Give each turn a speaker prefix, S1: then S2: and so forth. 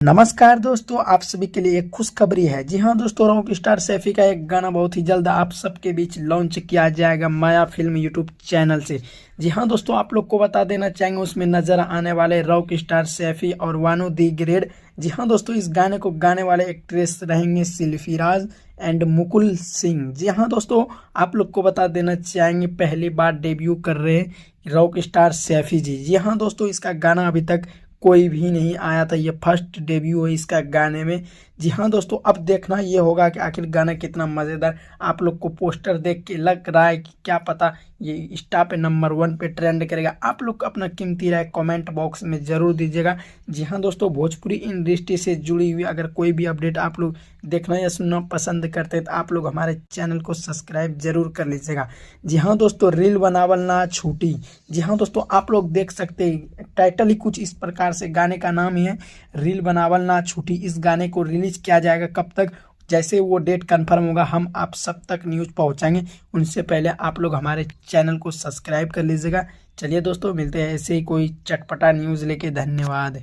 S1: नमस्कार दोस्तों, आप सभी के लिए एक खुशखबरी है। जी हाँ दोस्तों, रॉक स्टार सैफी का एक गाना बहुत ही जल्द आप सबके बीच लॉन्च किया जाएगा माया फिल्म यूट्यूब चैनल से। जी हाँ दोस्तों, आप लोग को बता देना चाहेंगे उसमें नजर आने वाले रॉक स्टार सैफी और वानू दी ग्रेड। जी हाँ दोस्तों, इस गाने को गाने वाले एक्ट्रेस रहेंगे सिल्फी राज एंड मुकुल सिंह। जी हाँ दोस्तों, आप लोग को बता देना चाहेंगे पहली बार डेब्यू कर रहे रॉक स्टार सैफी जी। जी हाँ दोस्तों, इसका गाना अभी तक कोई भी नहीं आया था, ये फर्स्ट डेब्यू है इसका गाने में। जी हाँ दोस्तों, अब देखना ये होगा कि आखिर गाना कितना मज़ेदार। आप लोग को पोस्टर देख के लग रहा है कि क्या पता ये इंस्टा पे नंबर 1 पे ट्रेंड करेगा। आप लोग अपना कीमती राय कमेंट बॉक्स में ज़रूर दीजिएगा। जी हाँ दोस्तों, भोजपुरी इंडस्ट्री से जुड़ी हुई अगर कोई भी अपडेट आप लोग देखना या सुनना पसंद करते हैं तो आप लोग हमारे चैनल को सब्सक्राइब जरूर कर लीजिएगा। जी हाँ दोस्तों, रील बनावल ना छूटी। जी हाँ दोस्तों, आप लोग देख सकते हैं टाइटल ही कुछ इस प्रकार से, गाने का नाम ही है रील बनावल ना छूटी। इस गाने को रिलीज किया जाएगा कब तक, जैसे वो डेट कंफर्म होगा हम आप सब तक न्यूज़ पहुंचाएंगे। उनसे पहले आप लोग हमारे चैनल को सब्सक्राइब कर लीजिएगा। चलिए दोस्तों, मिलते हैं ऐसे ही कोई चटपटा न्यूज़ लेके। धन्यवाद।